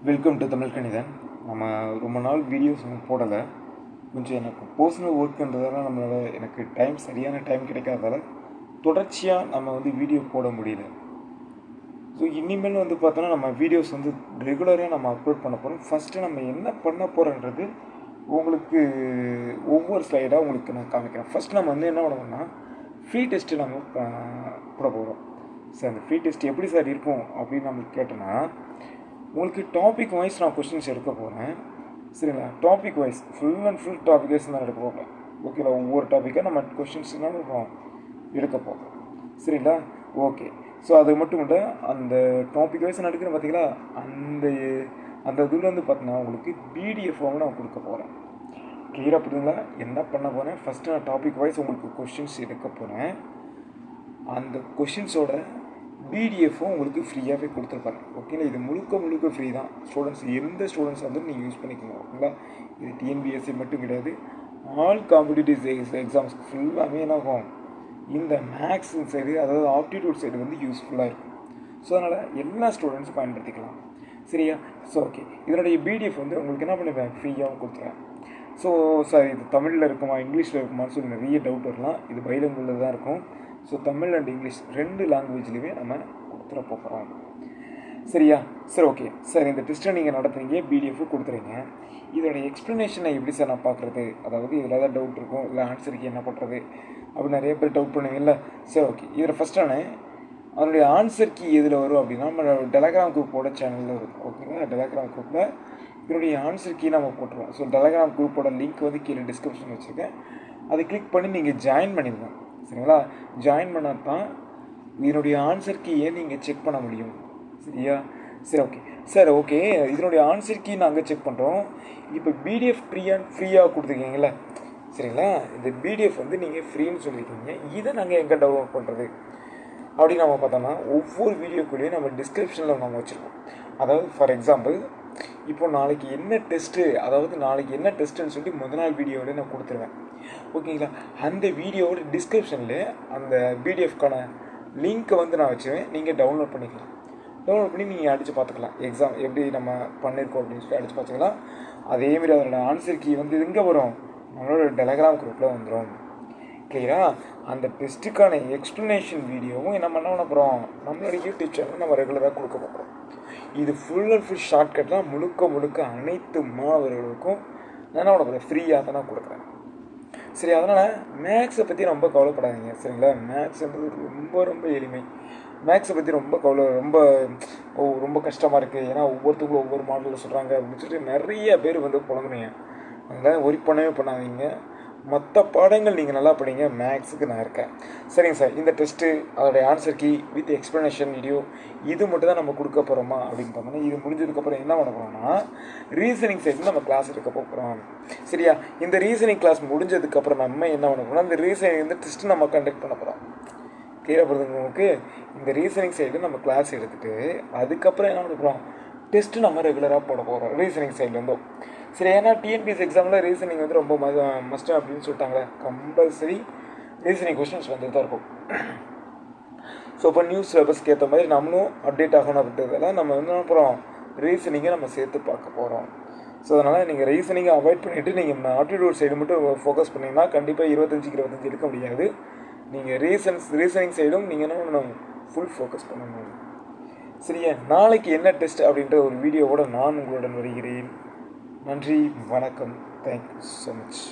Welcome to Tamil கணிதன். நம்ம ரொம்ப நாள் வீடியோஸ் போடலை. கொஞ்சம் எனக்கு பர்சனல் ஒர்க்குன்றதால எனக்கு சரியான டைம் கிடைக்காததால தொடர்ச்சியாக நம்ம வீடியோ போட முடியல. ஸோ இனிமேல் பார்த்தோன்னா நம்ம வீடியோஸ் ரெகுலராக நம்ம அப்லோட் பண்ண போகிறோம். ஃபஸ்ட்டு நம்ம என்ன பண்ண போகிறோன்றது உங்களுக்கு ஒவ்வொரு ஸ்லைடாக உங்களுக்கு நான் காமிக்கிறேன். ஃபஸ்ட் நம்ம என்ன பண்ணணும்னா ஃப்ரீ டெஸ்ட்டு நம்ம போட போகிறோம். சார் அந்த ஃப்ரீ டெஸ்ட் எப்படி சார் இருக்கும் அப்படின்னு நம்ம கேட்டோன்னா, உங்களுக்கு டாபிக் வைஸ் நான் கொஸ்டின்ஸ் எடுக்க போகிறேன். சரிங்களா? Topic wise full and full topic wise தான் எடுக்க போகிறேன். ஓகேங்களா? ஒவ்வொரு டாப்பிக்காக நம்ம கொஸ்டின்ஸ் தான் எடுக்க போகிறோம். சரிங்களா? ஓகே. ஸோ அது மட்டும் இல்லை, அந்த டாபிக் வைஸ் நான் எடுக்கிறேன் பார்த்தீங்களா, அந்த இதில் பார்த்தீங்கன்னா உங்களுக்கு பிடிஎஃபாகவும் நான் கொடுக்க போகிறேன். கிளியராக புரியுதுங்களா? என்ன பண்ண போகிறேன், ஃபஸ்ட்டு நான் டாபிக் வைஸ் உங்களுக்கு கொஸ்டின்ஸ் எடுக்க போகிறேன். அந்த கொஷின்ஸோட பிடிஎஃப்பும் உங்களுக்கு ஃப்ரீயாகவே கொடுத்துருப்பாங்க. ஓகேங்களா? இது முழுக்க ஃப்ரீ தான். எந்த ஸ்டூடெண்ட்ஸ் நீங்கள் யூஸ் பண்ணிக்கணும். ஓகேங்களா? இது டிஎன்பிஎஸ்சி மட்டும் கிடையாது, ஆல் காம்படிட்டிவ் எக்ஸாம்ஸ்க்கு ஃபுல்லாகவே என்ன ஆகும், இந்த மேக்ஸ் சைடு, அதாவது ஆப்டிடியூட் சைடு யூஸ்ஃபுல்லாக இருக்கும். ஸோ அதனால் எல்லா ஸ்டூடெண்ட்ஸும் பயன்படுத்திக்கலாம். சரியா? ஸோ ஓகே, இதனுடைய பிடிஎஃப் உங்களுக்கு என்ன பண்ணுவேன், ஃப்ரீயாகவும் கொடுத்துருவேன். ஸோ சார் இது தமிழில் இருக்குமா இங்கிலீஷில் இருக்குமான்னு சொல்லி நிறைய டவுட் வரலாம். இது பைலிங்குவலில் தான் இருக்கும். ஸோ தமிழ் அண்ட் இங்கிலீஷ் 2 லாங்குவேஜ்லேயுமே நம்ம கொடுத்துட போகிறோம். சரியா? சரி, ஓகே சார். இந்த டெஸ்ட்டை நீங்கள் நடத்துறீங்க, பிடிஎஃப் கொடுத்துறீங்க. இதோட எக்ஸ்ப்ளனேஷனை எப்படி சார் நான் பார்க்குறது, அதாவது இதில் ஏதாவது டவுட் இருக்கும், இல்லை ஆன்சருக்கு என்ன பண்ணுறது அப்படின்னு நிறைய பேர் டவுட் பண்ணுவீங்கல்ல. சரி, ஓகே. இதில் ஃபஸ்ட்டான அதனுடைய ஆன்சர் கீ எதில் வரும் அப்படின்னா, நம்ம டெலகிராம் குரூப்போட சேனலில் இருக்கும். ஓகேங்களா? டெலகிராம் குரூப்பில் இதனுடைய ஆன்சர் கீ நம்ம போட்டுருவோம். ஸோ டெலகிராம் குரூப்போட லிங்க் கீழே டிஸ்கிரிப்ஷன் வச்சுருக்கேன். அதை கிளிக் பண்ணி நீங்கள் ஜாயின் பண்ணிடுவோம். சரிங்களா? ஜாயின் பண்ணால் தான் இதனுடைய ஆன்சர் கீயை நீங்கள் செக் பண்ண முடியும். சரியா? சரி, ஓகே சார். ஓகே, இதனுடைய ஆன்சர் கீ நாங்கள் செக் பண்ணுறோம். இப்போ பிடிஎஃப் ஃப்ரீயாக கொடுத்துருக்கீங்களா? சரிங்களா? இந்த பிடிஎஃப் நீங்கள் ஃப்ரீன்னு சொல்லியிருக்கீங்க. இதை நாங்கள் எங்கே டவுன்லோட் பண்ணுறது அப்படின்னு நம்ம பார்த்தோம்னா, ஒவ்வொரு வீடியோக்குள்ளேயும் நம்ம டிஸ்கிரிப்ஷனில் நம்ம வச்சுருக்கோம். அதாவது ஃபார் எக்ஸாம்பிள், இப்போ நாளைக்கு என்ன டெஸ்ட்டுன்னு சொல்லி முதல் நாள் வீடியோவில் நான் கொடுத்துருவேன். ஓகேங்களா? அந்த வீடியோவோட டிஸ்கிரிப்ஷனில் அந்த பிடிஎஃப்கான லிங்க்கை நான் வச்சுருவேன். நீங்கள் டவுன்லோட் பண்ணிக்கலாம். டவுன்லோட் பண்ணி நீங்கள் அடித்து பார்த்துக்கலாம். எக்ஸாம் எப்படி நம்ம பண்ணியிருக்கோம் அப்படின்னு சொல்லி அடித்து பார்த்துக்கலாம். அதேமாரி அதோட ஆன்சர் கீ எங்கே வரும், நம்மளோட டெலகிராம் குரூப்பில் வந்துடும். கிளியரா? அந்த டெஸ்ட்டுக்கான எக்ஸ்ப்ளனேஷன் வீடியோவும் என்ன பண்ண போகிறோம், நம்மளோட யூடியூப் சேனல் நம்ம ரெகுலராக கொடுக்க போகிறோம். இது ஃபுல் அண்ட் ஃபுல் ஷார்ட்கட்லாம் முழுக்க அனைத்து மாணவர்களுக்கும் நான் என்ன பண்ண போகிறேன், ஃப்ரீயாக தான் நான் கொடுக்குறேன். சரி, அதனால் மேக்ஸை பற்றி ரொம்ப கவலைப்படாதீங்க. சரிங்களா? மேக்ஸ்ன்றது ரொம்ப எளிமை. மேக்ஸை பற்றி ரொம்ப கஷ்டமாக இருக்குது, ஏன்னா ஒவ்வொருத்தவங்களும் ஒவ்வொரு மாடலில் சொல்கிறாங்க அப்படின்னு சொல்லிட்டு நிறைய பேர் புலம்புனீங்க. அதனால் ஒரி பண்ணவே பண்ணாதீங்க. மற்ற பாடங்கள் நீங்கள் நல்லா படிங்க, மேக்ஸுக்கு நான் இருக்கேன். சரிங்க சார். இந்த டெஸ்ட்டு அதோடைய answer key with explanation video இது மட்டும் தான் நம்ம கொடுக்க போகிறோமா அப்படின்னு பார்த்தோம்னா, இது முடிஞ்சதுக்கப்புறம் என்ன பண்ண போகிறோம்னா, ரீசனிங் சைடு நம்ம கிளாஸ் எடுக்க போகிறோம். சரியா? இந்த ரீசனிங் கிளாஸ் முடிஞ்சதுக்கப்புறம் நம்ம என்ன பண்ண போகிறோம், இந்த ரீசனிங் டெஸ்ட்டு நம்ம கண்டக்ட் பண்ண போகிறோம். கிளியராக போகிறதுங்க உங்களுக்கு? இந்த ரீசனிங் சைடு நம்ம கிளாஸ் எடுத்துகிட்டு அதுக்கப்புறம் என்ன பண்ண போகிறோம், டெஸ்ட்டு நம்ம ரெகுலராக போட போகிறோம் ரீசனிங் சைட்லேருந்தோ. சரி, ஏன்னா டிஎன்பிஎஸ்சி எக்ஸாமில் ரீசனிங் ரொம்ப மஸ்ட் அப்படின்னு சொல்லிட்டாங்களே, கம்பல்சரி ரீசனிங் கொஸ்டின்ஸ் தான் இருக்கும். ஸோ இப்போ நியூஸ் சிலபஸ்க்கு ஏற்ற மாதிரி நம்மளும் அப்டேட் ஆகணும் அப்படின்றதெல்லாம் நம்ம என்ன போகிறோம், ரீசனிங்கை நம்ம சேர்த்து பார்க்க போகிறோம். ஸோ அதனால் நீங்கள் ரீசனிங்கை அவாய்ட் பண்ணிவிட்டு நீங்கள் ஆப்டிடியூட் சைடு மட்டும் ஃபோக்கஸ் பண்ணிங்கன்னா கண்டிப்பாக 25 எடுக்க முடியாது. நீங்கள் ரீசனிங் சைடும் நீங்கள் என்ன பண்ணணும், ஃபுல் ஃபோக்கஸ் பண்ணணும். சரியா? நாளைக்கு என்ன டெஸ்ட் அப்படின்ற ஒரு வீடியோவோட நான் உங்களுடன் வருகிறேன். நன்றி, வணக்கம். Thank you so much.